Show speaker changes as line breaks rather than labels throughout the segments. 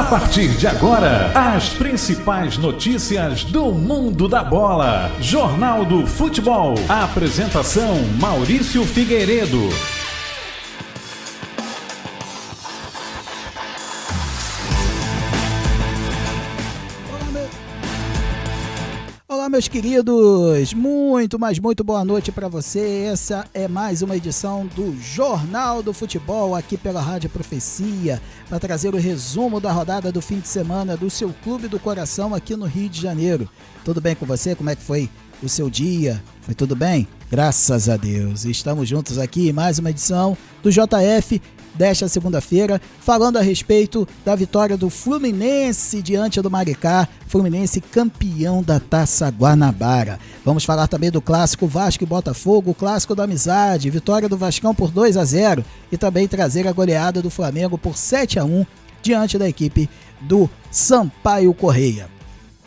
A partir de agora, as principais notícias do mundo da bola. Jornal do Futebol. A apresentação: Maurício Figueiredo.
Olá, meus queridos, muito boa noite para você. Essa é mais uma edição do Jornal do Futebol aqui pela Rádio Profecia, para trazer o resumo da rodada do fim de semana do seu clube do coração aqui no Rio de Janeiro. Tudo bem com você? Como é que foi o seu dia? Foi tudo bem? Graças a Deus. Estamos juntos aqui em mais uma edição do JF desta segunda-feira, falando a respeito da vitória do Fluminense diante do Maricá. Fluminense campeão da Taça Guanabara. Vamos falar também do clássico Vasco e Botafogo, o clássico da amizade, vitória do Vascão por 2-0 e também trazer a goleada do Flamengo por 7-1 diante da equipe do Sampaio Corrêa.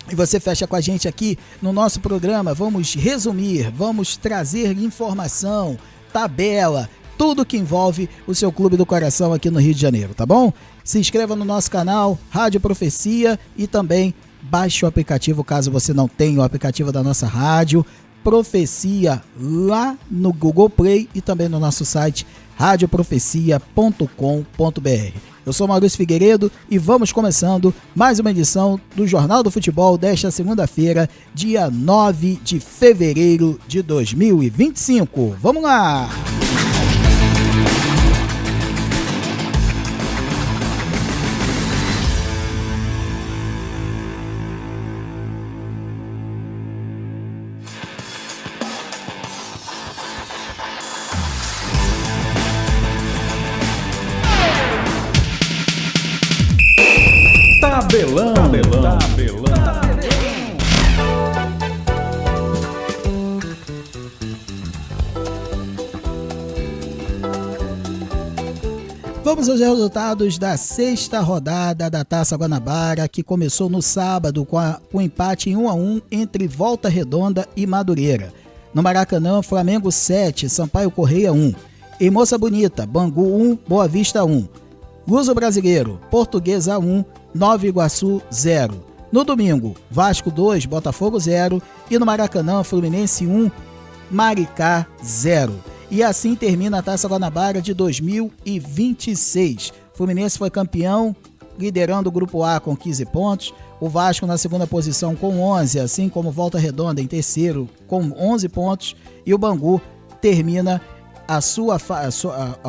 E você fecha com a gente aqui no nosso programa. Vamos resumir, vamos trazer informação, tabela, tudo que envolve o seu clube do coração aqui no Rio de Janeiro, tá bom? Se inscreva no nosso canal Rádio Profecia e também baixe o aplicativo, caso você não tenha o aplicativo da nossa rádio Profecia, lá no Google Play e também no nosso site radioprofecia.com.br. Eu sou Maurício Figueiredo e vamos começando mais uma edição do Jornal do Futebol desta segunda-feira, dia 9 de fevereiro de 2025. Vamos lá!
Tabelão.
Vamos aos resultados da sexta rodada da Taça Guanabara, que começou no sábado com o empate em 1-1 entre Volta Redonda e Madureira. No Maracanã, Flamengo 7, Sampaio Corrêa 1. Em Moça Bonita, Bangu 1, Boa Vista 1. Luso Brasileiro, Portuguesa 1, Nova Iguaçu 0. No domingo, Vasco 2, Botafogo 0. E no Maracanã, Fluminense 1, Maricá 0. E assim termina a Taça Guanabara de 2026. Fluminense foi campeão, liderando o Grupo A com 15 pontos. O Vasco na segunda posição com 11, assim como Volta Redonda em terceiro com 11 pontos. E o Bangu termina a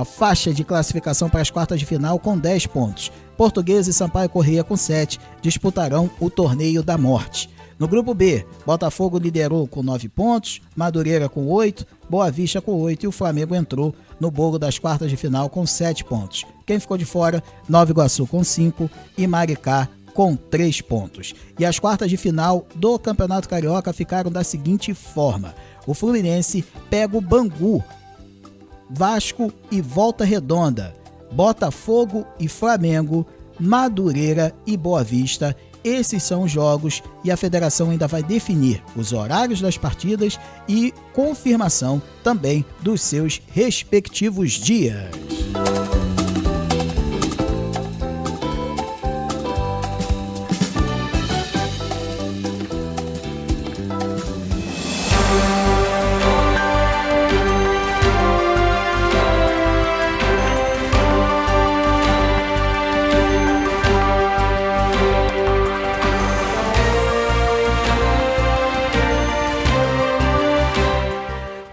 faixa de classificação para as quartas de final com 10 pontos. Portuguesa e Sampaio Corrêa com 7 disputarão o Torneio da Morte. No grupo B, Botafogo liderou com 9 pontos, Madureira com 8, Boa Vista com 8 e o Flamengo entrou no bolo das quartas de final com 7 pontos. Quem ficou de fora, Nova Iguaçu com 5 e Maricá com 3 pontos. E as quartas de final do Campeonato Carioca ficaram da seguinte forma: o Fluminense pega o Bangu, Vasco e Volta Redonda, Botafogo e Flamengo, Madureira e Boa Vista. Esses são os jogos e a federação ainda vai definir os horários das partidas e confirmação também dos seus respectivos dias.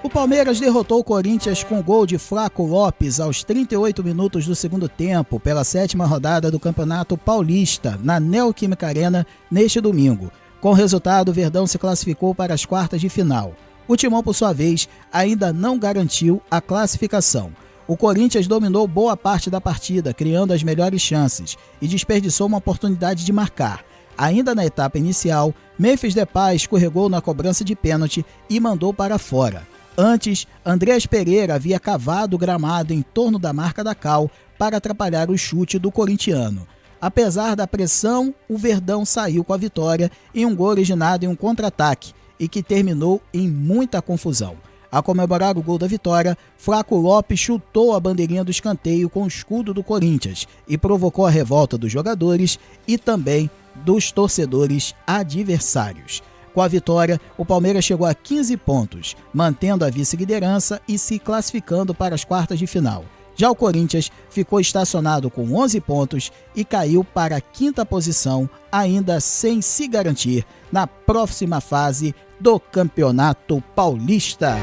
O Palmeiras derrotou o Corinthians com gol de Flaco Lopes aos 38 minutos do segundo tempo pela 7ª rodada do Campeonato Paulista na Neoquímica Arena neste domingo. Com o resultado, o Verdão se classificou para as quartas de final. O Timão, por sua vez, ainda não garantiu a classificação. O Corinthians dominou boa parte da partida, criando as melhores chances e desperdiçou uma oportunidade de marcar. Ainda na etapa inicial, Memphis Depay escorregou na cobrança de pênalti e mandou para fora. Antes, Andreas Pereira havia cavado o gramado em torno da marca da Cal para atrapalhar o chute do corintiano. Apesar da pressão, o Verdão saiu com a vitória em um gol originado em um contra-ataque e que terminou em muita confusão. A comemorar o gol da vitória, Flaco Lopes chutou a bandeirinha do escanteio com o escudo do Corinthians e provocou a revolta dos jogadores e também dos torcedores adversários. Com a vitória, o Palmeiras chegou a 15 pontos, mantendo a vice-liderança e se classificando para as quartas de final. Já o Corinthians ficou estacionado com 11 pontos e caiu para a 5ª posição, ainda sem se garantir na próxima fase do Campeonato Paulista.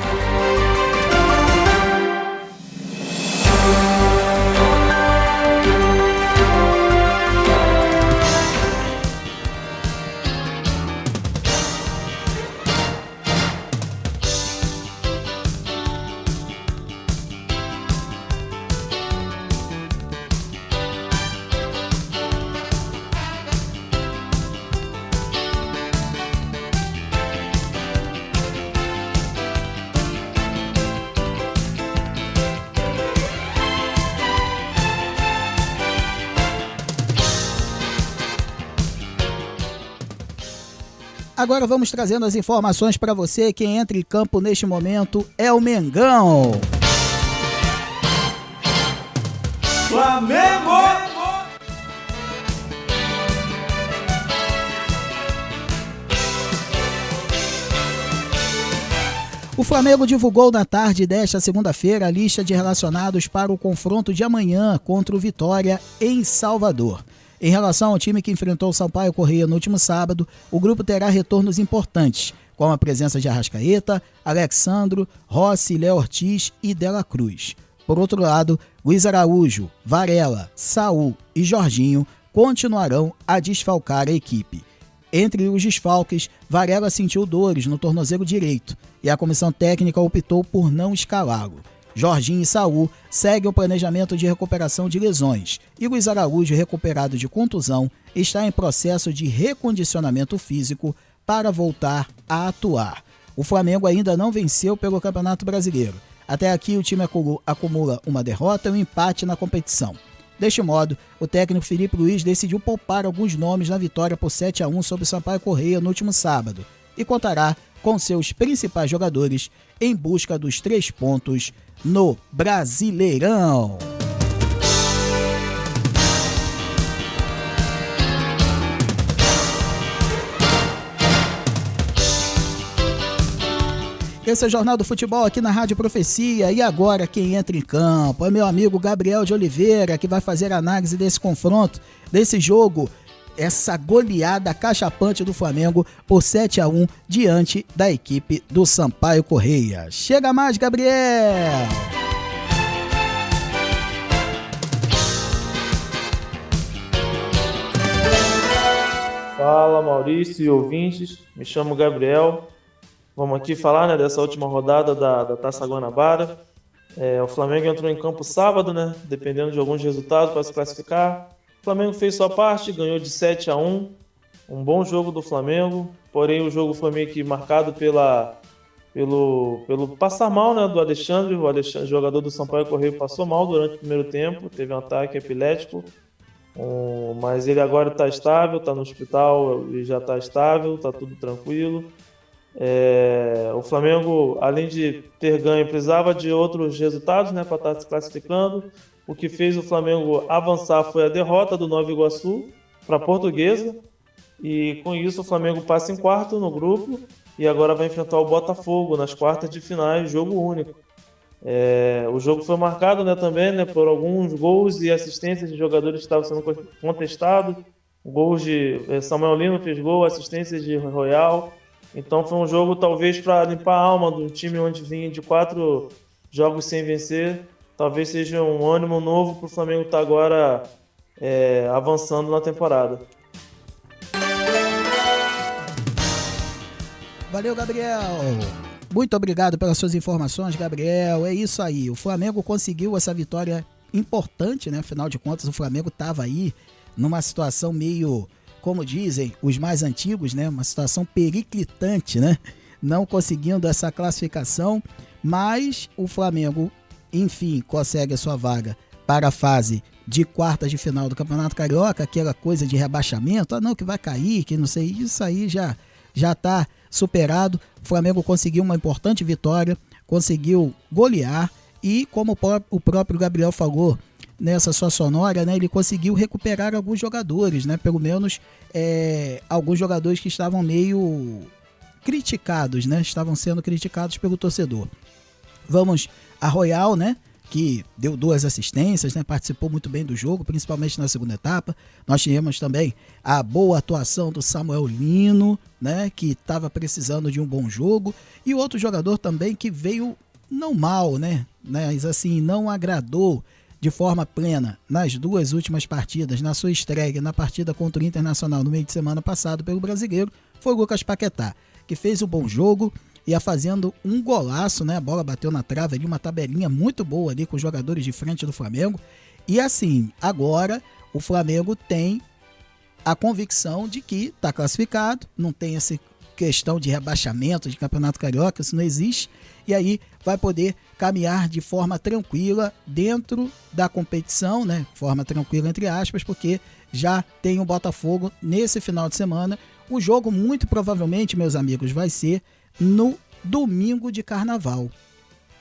Agora vamos trazendo as informações para você. Quem entra em campo neste momento é o Mengão.
Flamengo!
O Flamengo divulgou na tarde desta segunda-feira a lista de relacionados para o confronto de amanhã contra o Vitória em Salvador. Em relação ao time que enfrentou o Sampaio Corrêa no último sábado, o grupo terá retornos importantes, como a presença de Arrascaeta, Alexandro, Rossi, Léo Ortiz e Dela Cruz. Por outro lado, Luiz Araújo, Varela, Saul e Jorginho continuarão a desfalcar a equipe. Entre os desfalques, Varela sentiu dores no tornozelo direito e a comissão técnica optou por não escalá-lo. Jorginho e Saul seguem o planejamento de recuperação de lesões e Luiz Araújo, recuperado de contusão, está em processo de recondicionamento físico para voltar a atuar. O Flamengo ainda não venceu pelo Campeonato Brasileiro. Até aqui o time acumula uma derrota e um empate na competição. Deste modo, o técnico Felipe Luiz decidiu poupar alguns nomes na vitória por 7-1 sobre o Sampaio Corrêa no último sábado e contará com seus principais jogadores em busca dos 3 pontos no Brasileirão. Esse é o Jornal do Futebol aqui na Rádio Profecia. E agora quem entra em campo é meu amigo Gabriel de Oliveira, que vai fazer a análise desse confronto, desse jogo, essa goleada cachapante do Flamengo por 7-1 diante da equipe do Sampaio Corrêa. Chega mais, Gabriel!
Fala, Maurício e ouvintes, me chamo Gabriel. Vamos aqui falar, né, dessa última rodada da Taça Guanabara. O Flamengo entrou em campo sábado, né, dependendo de alguns resultados para se classificar. O Flamengo fez sua parte, ganhou de 7-1, um bom jogo do Flamengo, porém o jogo foi meio que marcado pelo passar mal, né, do Alexandre. O Alexandre, jogador do Sampaio Corrêa, passou mal durante o primeiro tempo, teve um ataque epilético, mas ele agora está estável, está no hospital e já está estável, está tudo tranquilo. O Flamengo, além de ter ganho, precisava de outros resultados, né, para estar se classificando. O que fez o Flamengo avançar foi a derrota do Nova Iguaçu para a Portuguesa, e com isso o Flamengo passa em quarto no grupo e agora vai enfrentar o Botafogo nas quartas de finais, jogo único. O jogo foi marcado, né, também, né, por alguns gols e assistências de jogadores que estavam sendo contestados. Gols de Samuel Lino fez gol, assistências de Royal. Então foi um jogo talvez para limpar a alma do time onde vinha de 4 jogos sem vencer. Talvez seja um ânimo novo para o Flamengo estar agora avançando na temporada.
Valeu, Gabriel! Muito obrigado pelas suas informações, Gabriel. É isso aí, o Flamengo conseguiu essa vitória importante, né? Afinal de contas, o Flamengo estava aí numa situação meio, como dizem os mais antigos, né? Uma situação periclitante, né? Não conseguindo essa classificação, mas o Flamengo, enfim, consegue a sua vaga para a fase de quartas de final do Campeonato Carioca, aquela coisa de rebaixamento, não, que vai cair, que não sei, isso aí já está superado. O Flamengo conseguiu uma importante vitória conseguiu golear e, como o próprio Gabriel falou nessa sua sonora, né, ele conseguiu recuperar alguns jogadores, né, pelo menos alguns jogadores que estavam meio criticados, né, estavam sendo criticados pelo torcedor. Vamos a Royal, né, que deu 2 assistências, né, participou muito bem do jogo, principalmente na segunda etapa. Nós tivemos também a boa atuação do Samuel Lino, né, que estava precisando de um bom jogo, e outro jogador também que veio não mal, né, mas assim, não agradou de forma plena nas 2 últimas partidas, na sua estreia na partida contra o Internacional no meio de semana passado pelo Brasileiro, foi o Lucas Paquetá, que fez um bom jogo, ia fazendo um golaço, né? A bola bateu na trave ali, uma tabelinha muito boa ali com os jogadores de frente do Flamengo. E assim, agora o Flamengo tem a convicção de que está classificado, não tem essa questão de rebaixamento de Campeonato Carioca, isso não existe, e aí vai poder caminhar de forma tranquila dentro da competição, né? Forma tranquila entre aspas, porque já tem o Botafogo nesse final de semana. O jogo muito provavelmente, meus amigos, vai ser no domingo de carnaval.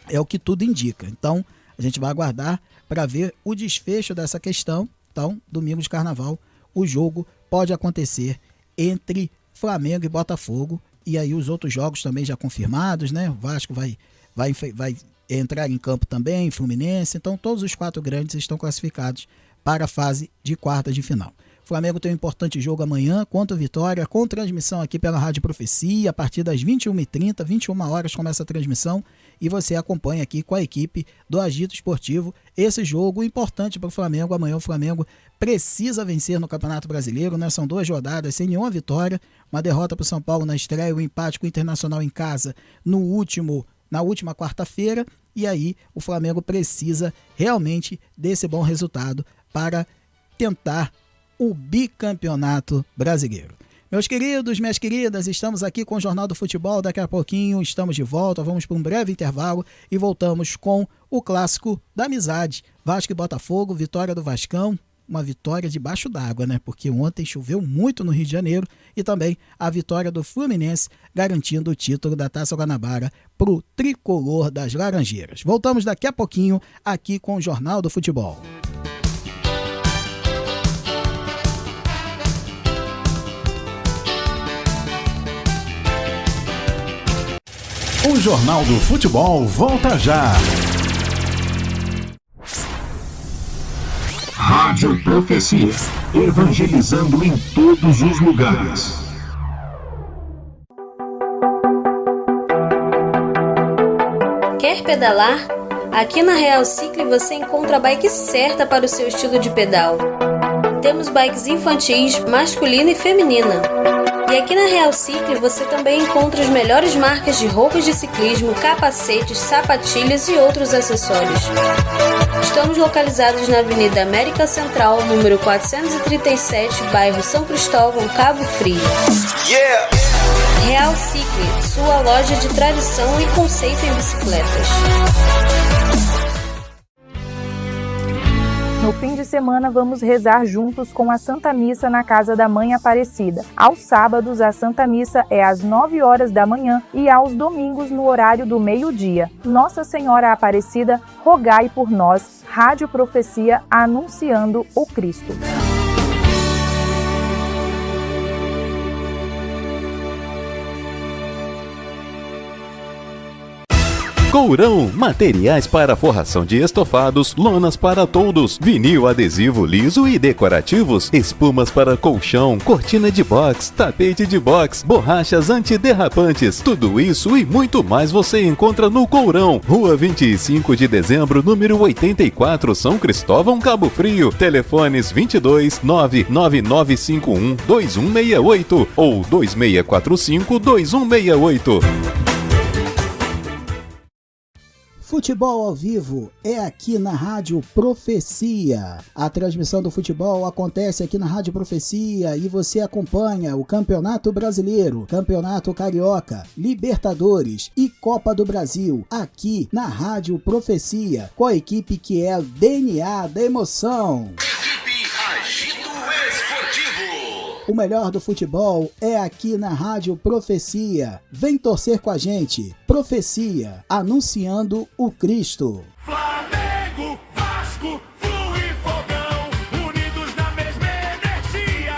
É o que tudo indica. Então, a gente vai aguardar para ver o desfecho dessa questão. Então, domingo de carnaval, o jogo pode acontecer entre Flamengo e Botafogo. E aí os outros jogos também já confirmados, né? O Vasco vai entrar em campo também, Fluminense. Então, todos os 4 grandes estão classificados para a fase de quartas de final. O Flamengo tem um importante jogo amanhã contra o Vitória, com transmissão aqui pela Rádio Profecia, a partir das 21h30, 21 horas começa a transmissão e você acompanha aqui com a equipe do Agito Esportivo esse jogo importante para o Flamengo. Amanhã o Flamengo precisa vencer no Campeonato Brasileiro, né? São 2 rodadas sem nenhuma vitória, uma derrota para o São Paulo na estreia, um empate com o Internacional em casa na última quarta-feira, e aí o Flamengo precisa realmente desse bom resultado para tentar o bicampeonato brasileiro. Meus queridos, minhas queridas, estamos aqui com o Jornal do Futebol. Daqui a pouquinho estamos de volta, vamos para um breve intervalo e voltamos com o clássico da amizade. Vasco e Botafogo, vitória do Vascão, uma vitória debaixo d'água, né? Porque ontem choveu muito no Rio de Janeiro, e também a vitória do Fluminense, garantindo o título da Taça Guanabara para o tricolor das Laranjeiras. Voltamos daqui a pouquinho aqui com o Jornal do Futebol.
O Jornal do Futebol volta já.
Rádio Profecia, evangelizando em todos os lugares.
Quer pedalar? Aqui na Real Cycle você encontra a bike certa para o seu estilo de pedal. Temos bikes infantis, masculina e feminina. E aqui na Real Cycle você também encontra as melhores marcas de roupas de ciclismo, capacetes, sapatilhas e outros acessórios. Estamos localizados na Avenida América Central, número 437, bairro São Cristóvão, Cabo Frio.
Yeah!
Real Cycle, sua loja de tradição e conceito em bicicletas.
No fim de semana, vamos rezar juntos com a Santa Missa na Casa da Mãe Aparecida. Aos sábados, a Santa Missa é às 9 horas da manhã e aos domingos no horário do meio-dia. Nossa Senhora Aparecida, rogai por nós. Rádio Profecia, anunciando o Cristo.
Courão, materiais para forração de estofados, lonas para toldos, vinil adesivo liso e decorativos, espumas para colchão, cortina de box, tapete de box, borrachas antiderrapantes, tudo isso e muito mais você encontra no Courão, Rua 25 de Dezembro, número 84, São Cristóvão, Cabo Frio. Telefones 22 99951 2168 ou 2645 2168.
Futebol ao vivo é aqui na Rádio Profecia. A transmissão do futebol acontece aqui na Rádio Profecia e você acompanha o Campeonato Brasileiro, Campeonato Carioca, Libertadores e Copa do Brasil aqui na Rádio Profecia, com a equipe que é o DNA da emoção.
Equipe Agito Esportivo.
O melhor do futebol é aqui na Rádio Profecia. Vem torcer com a gente. Profecia, anunciando o Cristo.
Flamengo, Vasco, Flu e Fogão, unidos na mesma energia.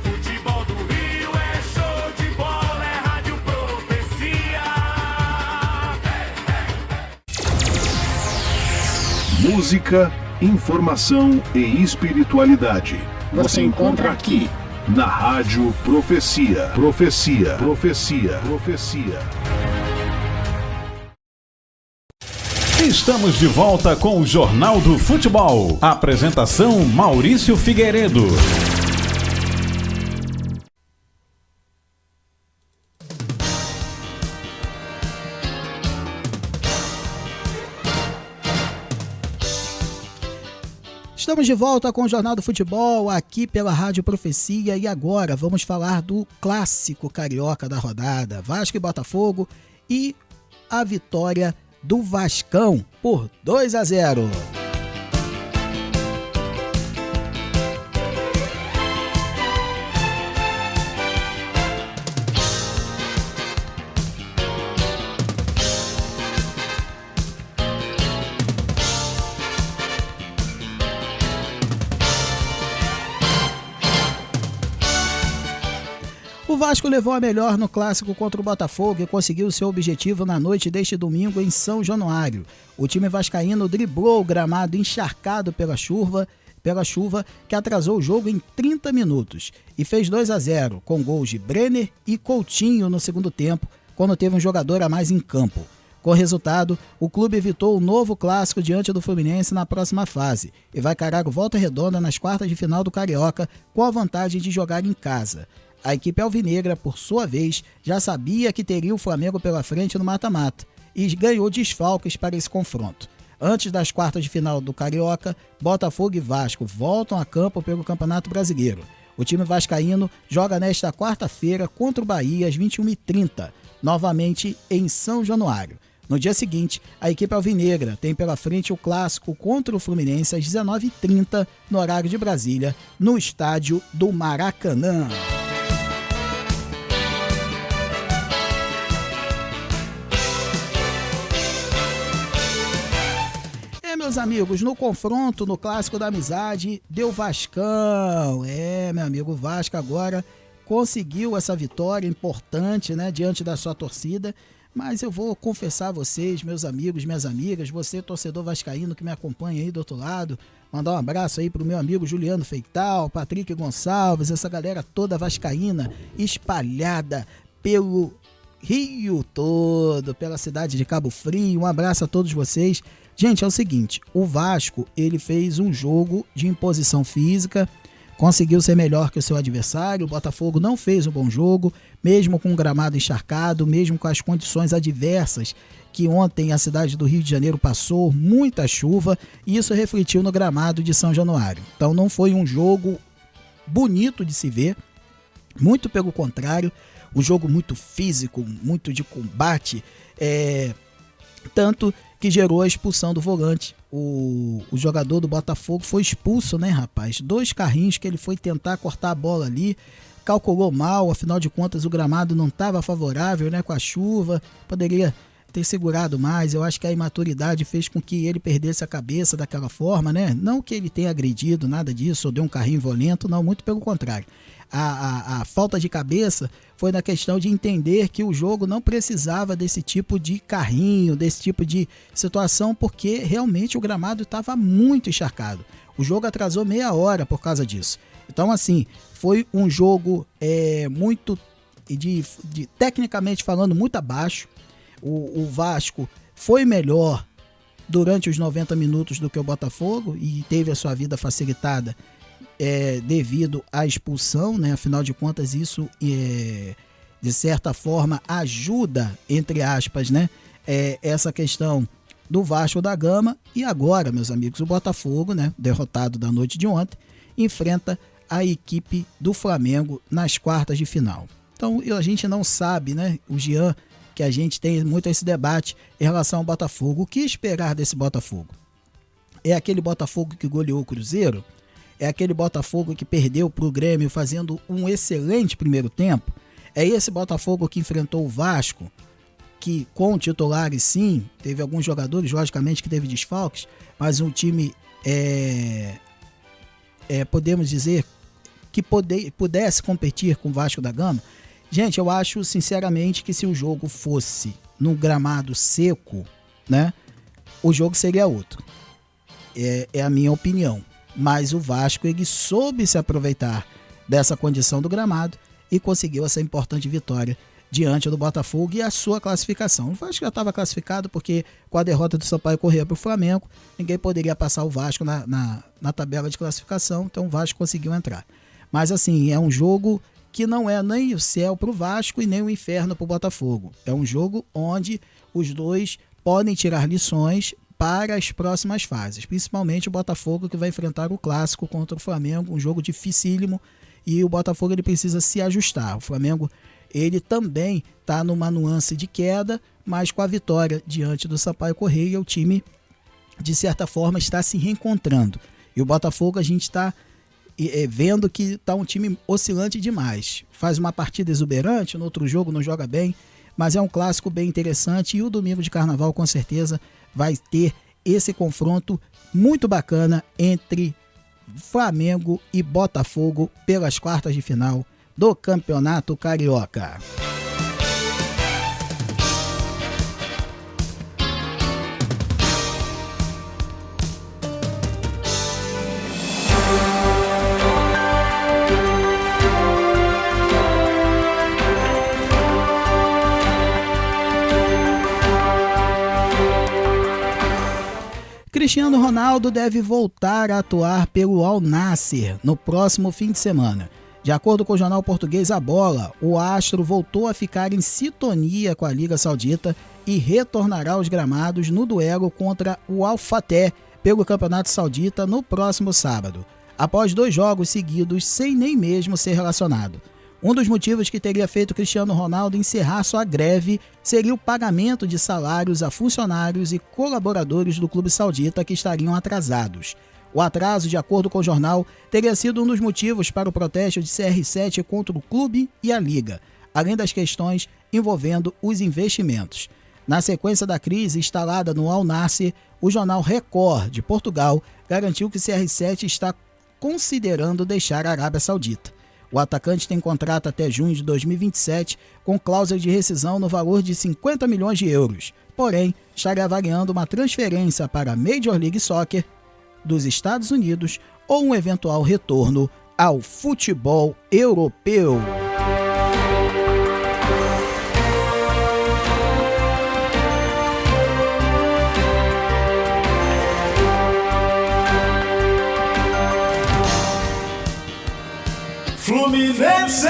Futebol do Rio é show de bola, é Rádio Profecia.
Música, informação e espiritualidade. Você encontra aqui na Rádio Profecia. Profecia, profecia, profecia.
Estamos de volta com o Jornal do Futebol. Apresentação Maurício Figueiredo.
Estamos de volta com o Jornal do Futebol, aqui pela Rádio Profecia, e agora vamos falar do clássico carioca da rodada, Vasco e Botafogo, e a vitória do Vascão por 2-0. O Vasco levou a melhor no clássico contra o Botafogo e conseguiu seu objetivo na noite deste domingo em São Januário. O time vascaíno driblou o gramado encharcado pela chuva que atrasou o jogo em 30 minutos e fez 2-0 com gols de Brenner e Coutinho no segundo tempo, quando teve um jogador a mais em campo. Com o resultado, o clube evitou o novo clássico diante do Fluminense na próxima fase e vai encarar o Volta Redonda nas quartas de final do Carioca com a vantagem de jogar em casa. A equipe alvinegra, por sua vez, já sabia que teria o Flamengo pela frente no mata-mata e ganhou desfalques para esse confronto. Antes das quartas de final do Carioca, Botafogo e Vasco voltam a campo pelo Campeonato Brasileiro. O time vascaíno joga nesta quarta-feira contra o Bahia às 21h30, novamente em São Januário. No dia seguinte, a equipe alvinegra tem pela frente o clássico contra o Fluminense às 19h30, no horário de Brasília, no estádio do Maracanã. Meus amigos, no confronto, no clássico da amizade, deu Vascão. Meu amigo, o Vasco agora conseguiu essa vitória importante, né, diante da sua torcida. Mas eu vou confessar a vocês, meus amigos, minhas amigas, você torcedor vascaíno que me acompanha aí do outro lado, mandar um abraço aí pro meu amigo Juliano Feital, Patrick Gonçalves, essa galera toda vascaína espalhada pelo Rio todo, pela cidade de Cabo Frio. Um abraço a todos vocês. Gente, é o seguinte, o Vasco, ele fez um jogo de imposição física, conseguiu ser melhor que o seu adversário. O Botafogo não fez um bom jogo, mesmo com o gramado encharcado, mesmo com as condições adversas que ontem a cidade do Rio de Janeiro passou, muita chuva, e isso refletiu no gramado de São Januário. Então não foi um jogo bonito de se ver, muito pelo contrário, um jogo muito físico, muito de combate, tanto que gerou a expulsão do volante. O jogador do Botafogo foi expulso, né, rapaz? 2 carrinhos que ele foi tentar cortar a bola ali, calculou mal, afinal de contas o gramado não estava favorável, né, com a chuva, poderia ter segurado mais. Eu acho que a imaturidade fez com que ele perdesse a cabeça daquela forma, né? Não que ele tenha agredido, nada disso, ou deu um carrinho violento, não, muito pelo contrário. A falta de cabeça foi na questão de entender que o jogo não precisava desse tipo de carrinho, desse tipo de situação, porque realmente o gramado estava muito encharcado. O jogo atrasou meia hora por causa disso. Então, assim, foi um jogo muito, tecnicamente falando, muito abaixo. O Vasco foi melhor durante os 90 minutos do que o Botafogo e teve a sua vida facilitada devido à expulsão, né? Afinal de contas, isso de certa forma ajuda, entre aspas, né? Essa questão do Vasco da Gama. E agora, meus amigos, o Botafogo, né, derrotado da noite de ontem, enfrenta a equipe do Flamengo nas quartas de final. Então a gente não sabe, né? O Jean, que a gente tem muito esse debate em relação ao Botafogo. O que esperar desse Botafogo? É aquele Botafogo que goleou o Cruzeiro? É aquele Botafogo que perdeu para o Grêmio fazendo um excelente primeiro tempo? É esse Botafogo que enfrentou o Vasco, que com titulares sim, teve alguns jogadores, logicamente, que teve desfalques, mas um time, podemos dizer, que pudesse competir com o Vasco da Gama? Gente, eu acho sinceramente que se o jogo fosse num gramado seco, né, o jogo seria outro. É a minha opinião. Mas o Vasco, ele soube se aproveitar dessa condição do gramado e conseguiu essa importante vitória diante do Botafogo e a sua classificação. O Vasco já estava classificado porque com a derrota do Sampaio Corrêa para o Flamengo, ninguém poderia passar o Vasco na tabela de classificação, então o Vasco conseguiu entrar. Mas assim, é um jogo que não é nem o céu para o Vasco e nem o inferno para o Botafogo. É um jogo onde os dois podem tirar lições para as próximas fases, principalmente o Botafogo, que vai enfrentar o clássico contra o Flamengo, um jogo dificílimo, e o Botafogo ele precisa se ajustar. O Flamengo ele também está numa nuance de queda, mas com a vitória diante do Sampaio Corrêa, o time de certa forma está se reencontrando. E o Botafogo a gente está vendo que está um time oscilante demais. Faz uma partida exuberante, no outro jogo não joga bem, mas é um clássico bem interessante e o domingo de carnaval com certeza vai ter esse confronto muito bacana entre Flamengo e Botafogo pelas quartas de final do Campeonato Carioca. Cristiano Ronaldo deve voltar a atuar pelo Al Nassr no próximo fim de semana. De acordo com o jornal português A Bola, o astro voltou a ficar em sintonia com a Liga Saudita e retornará aos gramados no duelo contra o Al Fateh pelo Campeonato Saudita no próximo sábado, após 2 jogos seguidos sem nem mesmo ser relacionado. Um dos motivos que teria feito Cristiano Ronaldo encerrar sua greve seria o pagamento de salários a funcionários e colaboradores do clube saudita que estariam atrasados. O atraso, de acordo com o jornal, teria sido um dos motivos para o protesto de CR7 contra o clube e a liga, além das questões envolvendo os investimentos. Na sequência da crise instalada no Al Nassr, o jornal Record, de Portugal, garantiu que CR7 está considerando deixar a Arábia Saudita. O atacante tem contrato até junho de 2027, com cláusula de rescisão no valor de 50 milhões de euros. Porém, estaria avaliando uma transferência para a Major League Soccer dos Estados Unidos ou um eventual retorno ao futebol europeu.
Fluminense.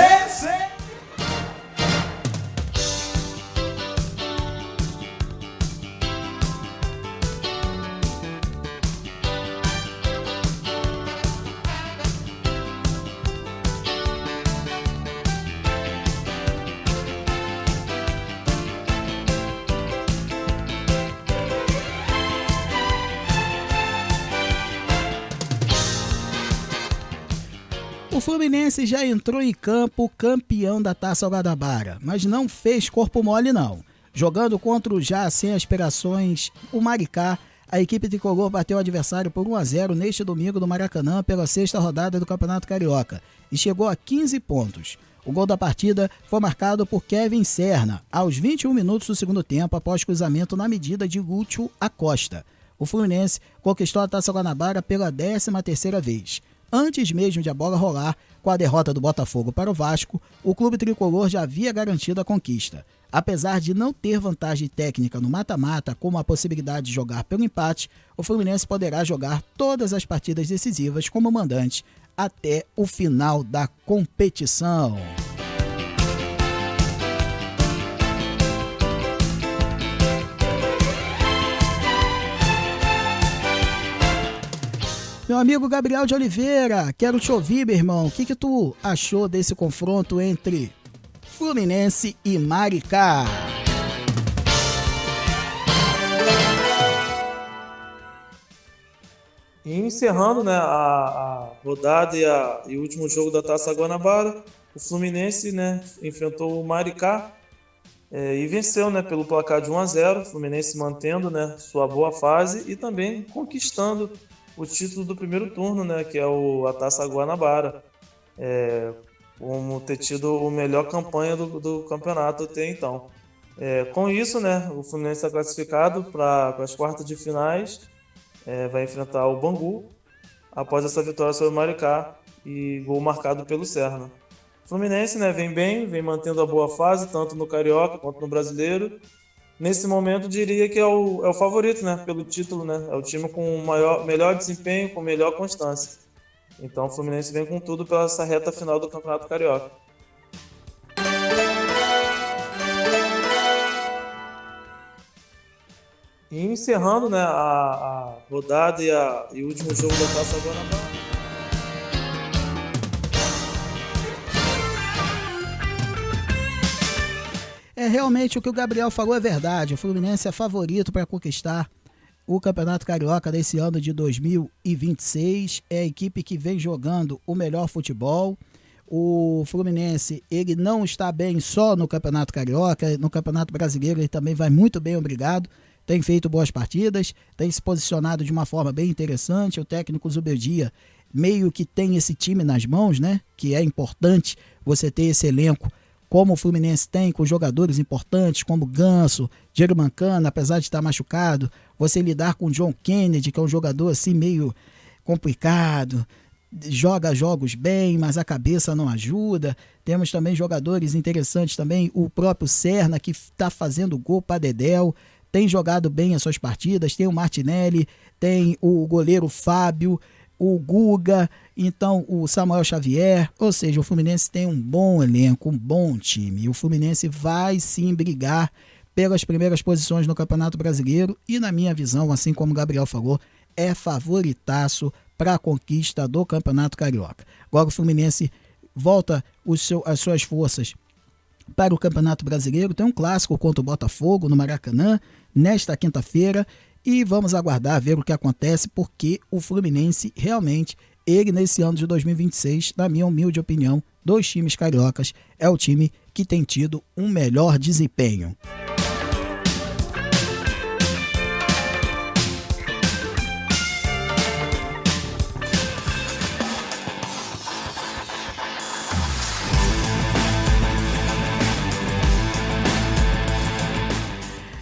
O Fluminense já entrou em campo campeão da Taça Guanabara, mas não fez corpo mole não. Jogando contra o já sem aspirações, o Maricá, a equipe tricolor bateu o adversário por 1-0 neste domingo no Maracanã pela 6ª rodada do Campeonato Carioca e chegou a 15 pontos. O gol da partida foi marcado por Kevin Serna, aos 21 minutos do segundo tempo, após cruzamento na medida de Lúcio Acosta. O Fluminense conquistou a Taça Guanabara pela 13ª vez. Antes mesmo de a bola rolar, com a derrota do Botafogo para o Vasco, o clube tricolor já havia garantido a conquista. Apesar de não ter vantagem técnica no mata-mata, como a possibilidade de jogar pelo empate, o Fluminense poderá jogar todas as partidas decisivas como mandante até o final da competição. Meu amigo Gabriel de Oliveira, quero te ouvir, meu irmão. O que tu achou desse confronto entre Fluminense e Maricá?
E encerrando, né, a rodada e o último jogo da Taça Guanabara, o Fluminense, né, enfrentou o Maricá e venceu, né, pelo placar de 1-0, o Fluminense mantendo, né, sua boa fase e também conquistando o título do primeiro turno, né, que é a Taça Guanabara, como ter tido a melhor campanha do campeonato até então. Com isso, né, o Fluminense está classificado para as quartas de finais, vai enfrentar o Bangu após essa vitória sobre o Maricá e gol marcado pelo Serna. O Fluminense, né, vem bem, vem mantendo a boa fase, tanto no Carioca quanto no Brasileiro. Nesse momento, diria que é o favorito, né, pelo título, né, é o time com melhor desempenho, com melhor constância. Então o Fluminense vem com tudo pela essa reta final do Campeonato Carioca. E encerrando, né, a rodada e o último jogo da Taça Guanabara.
Realmente o que o Gabriel falou é verdade. O Fluminense é favorito para conquistar o Campeonato Carioca desse ano de 2026. É a equipe que vem jogando o melhor futebol. O Fluminense, ele não está bem só no Campeonato Carioca, no Campeonato Brasileiro ele também vai muito bem, obrigado. Tem feito boas partidas, tem se posicionado de uma forma bem interessante. O técnico Zubeldia meio que tem esse time nas mãos, né? Que é importante você ter esse elenco como o Fluminense tem, com jogadores importantes como Ganso, Diego Mancana, apesar de estar machucado. Você lidar com o John Kennedy, que é um jogador assim meio complicado, joga jogos bem, mas a cabeça não ajuda. Temos também jogadores interessantes também, o próprio Serna, que está fazendo gol para Dedéu, tem jogado bem as suas partidas, tem o Martinelli, tem o goleiro Fábio, o Guga, então o Samuel Xavier, ou seja, o Fluminense tem um bom elenco, um bom time, e o Fluminense vai sim brigar pelas primeiras posições no Campeonato Brasileiro e, na minha visão, assim como o Gabriel falou, é favoritaço para a conquista do Campeonato Carioca. Agora o Fluminense volta as suas forças para o Campeonato Brasileiro, tem um clássico contra o Botafogo no Maracanã, nesta quinta-feira, e vamos aguardar ver o que acontece, porque o Fluminense realmente, ele nesse ano de 2026, na minha humilde opinião, dos times cariocas, é o time que tem tido um melhor desempenho.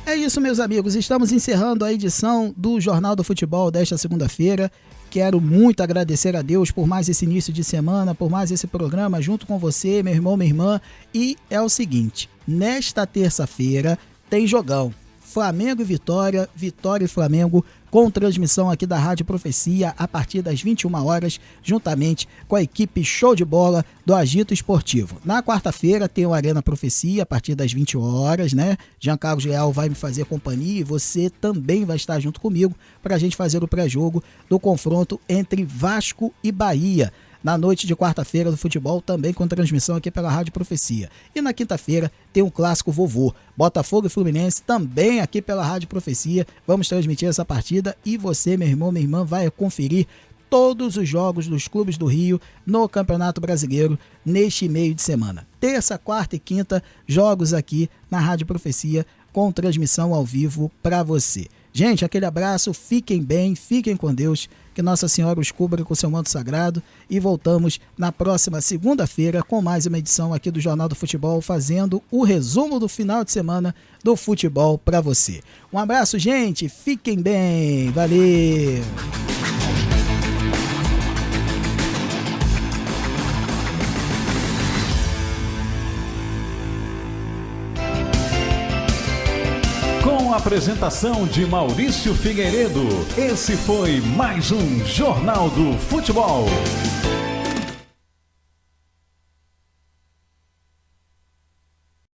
É isso, meus amigos, estamos encerrando a edição do Jornal do Futebol desta segunda-feira. Quero muito agradecer a Deus por mais esse início de semana, por mais esse programa junto com você, meu irmão, minha irmã. E é o seguinte, nesta terça-feira tem jogão. Flamengo e Vitória, Vitória e Flamengo, com transmissão aqui da Rádio Profecia a partir das 21 horas, juntamente com a equipe Show de Bola do Agito Esportivo. Na quarta-feira tem o Arena Profecia a partir das 20 horas, né? Jean Carlos Leal vai me fazer companhia e você também vai estar junto comigo para a gente fazer o pré-jogo do confronto entre Vasco e Bahia. Na noite de quarta-feira do futebol, também com transmissão aqui pela Rádio Profecia. E na quinta-feira tem um clássico vovô, Botafogo e Fluminense, também aqui pela Rádio Profecia. Vamos transmitir essa partida e você, meu irmão, minha irmã, vai conferir todos os jogos dos clubes do Rio no Campeonato Brasileiro neste meio de semana. Terça, quarta e quinta, jogos aqui na Rádio Profecia com transmissão ao vivo para você. Gente, aquele abraço, fiquem bem, fiquem com Deus, que Nossa Senhora os cubra com seu manto sagrado e voltamos na próxima segunda-feira com mais uma edição aqui do Jornal do Futebol, fazendo o resumo do final de semana do futebol para você. Um abraço, gente, fiquem bem, valeu!
Com a apresentação de Maurício Figueiredo, esse foi mais um Jornal do Futebol.